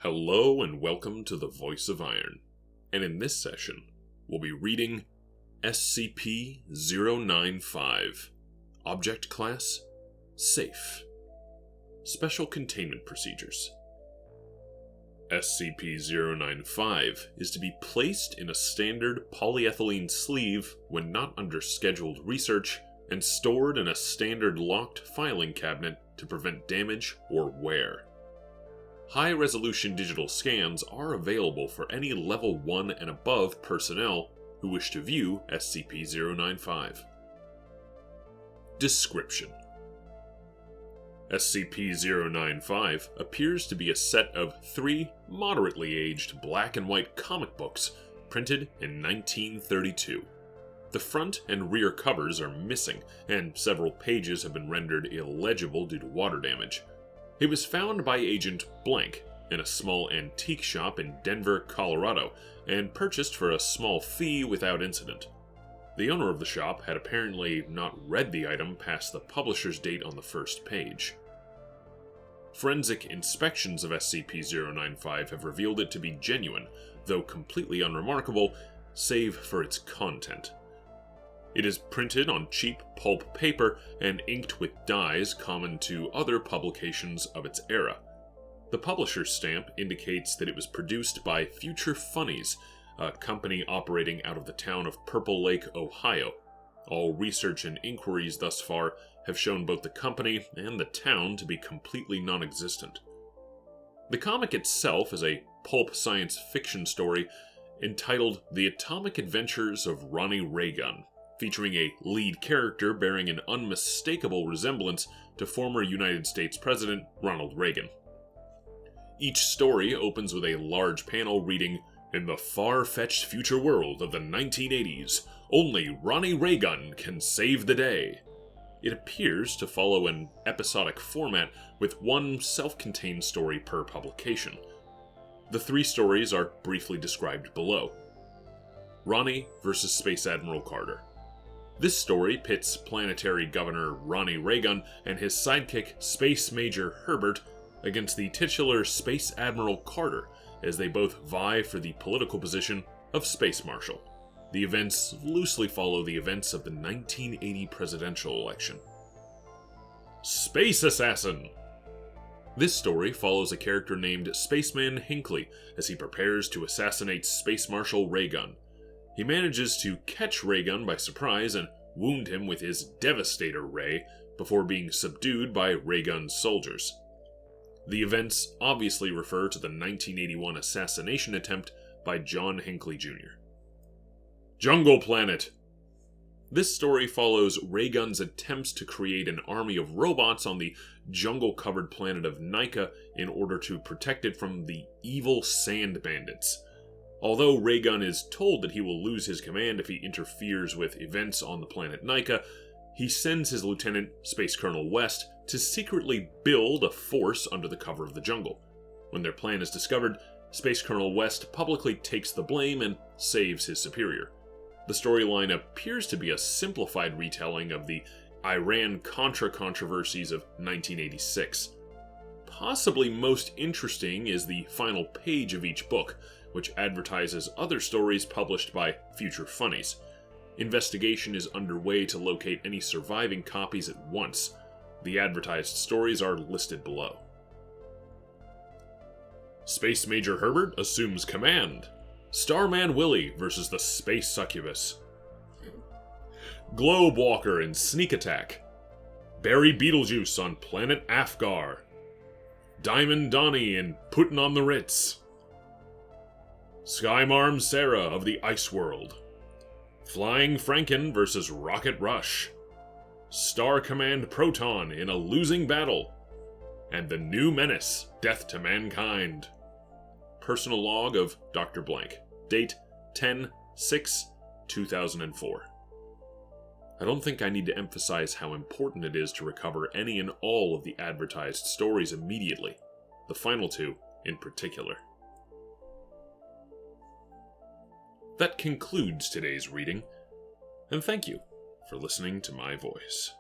Hello and welcome to the Voice of Iron, and in this session, we'll be reading SCP-095, Object Class, Safe. Special Containment Procedures. SCP-095 is to be placed in a standard polyethylene sleeve when not under scheduled research, and stored in a standard locked filing cabinet to prevent damage or wear. High-resolution digital scans are available for any Level 1 and above personnel who wish to view SCP-095. Description: SCP-095 appears to be a set of 3 moderately aged black and white comic books printed in 1932. The front and rear covers are missing, and several pages have been rendered illegible due to water damage. It was found by Agent Blank in a small antique shop in Denver, Colorado, and purchased for a small fee without incident. The owner of the shop had apparently not read the item past the publisher's date on the first page. Forensic inspections of SCP-095 have revealed it to be genuine, though completely unremarkable, save for its content. It is printed on cheap pulp paper and inked with dyes common to other publications of its era. The publisher's stamp indicates that it was produced by Future Funnies, a company operating out of the town of Purple Lake, Ohio. All research and inquiries thus far have shown both the company and the town to be completely non-existent. The comic itself is a pulp science fiction story entitled The Atomic Adventures of Ronnie Raygun, featuring a lead character bearing an unmistakable resemblance to former United States President Ronald Reagan. Each story opens with a large panel reading, "In the far-fetched future world of the 1980s, only Ronnie Raygun can save the day." It appears to follow an episodic format with one self-contained story per publication. The 3 stories are briefly described below. Ronnie vs. Space Admiral Carter. This story pits planetary governor Ronnie Raygun and his sidekick Space Major Herbert against the titular Space Admiral Carter as they both vie for the political position of Space Marshal. The events loosely follow the events of the 1980 presidential election. Space Assassin! This story follows a character named Spaceman Hinckley as he prepares to assassinate Space Marshal Raygun. He manages to catch Raygun by surprise and wound him with his Devastator Ray before being subdued by Raygun's soldiers. The events obviously refer to the 1981 assassination attempt by John Hinckley Jr. Jungle Planet. This story follows Raygun's attempts to create an army of robots on the jungle-covered planet of Nika in order to protect it from the evil Sand Bandits. Although Raygun is told that he will lose his command if he interferes with events on the planet Nika, he sends his lieutenant, Space Colonel West, to secretly build a force under the cover of the jungle. When their plan is discovered, Space Colonel West publicly takes the blame and saves his superior. The storyline appears to be a simplified retelling of the Iran-Contra controversies of 1986. Possibly most interesting is the final page of each book, which advertises other stories published by Future Funnies. Investigation is underway to locate any surviving copies at once. The advertised stories are listed below. Space Major Herbert assumes command. Starman Willie vs. the Space Succubus. Globe Walker in Sneak Attack. Barry Beetlejuice on Planet Afgar. Diamond Donnie in Puttin' on the Ritz. Skymarm Sarah of the Ice World. Flying Franken vs. Rocket Rush. Star Command Proton in a Losing Battle. And the New Menace, Death to Mankind. Personal log of Dr. Blank. Date 10/6/2004. I don't think I need to emphasize how important it is to recover any and all of the advertised stories immediately, the final 2 in particular. That concludes today's reading, and thank you for listening to my voice.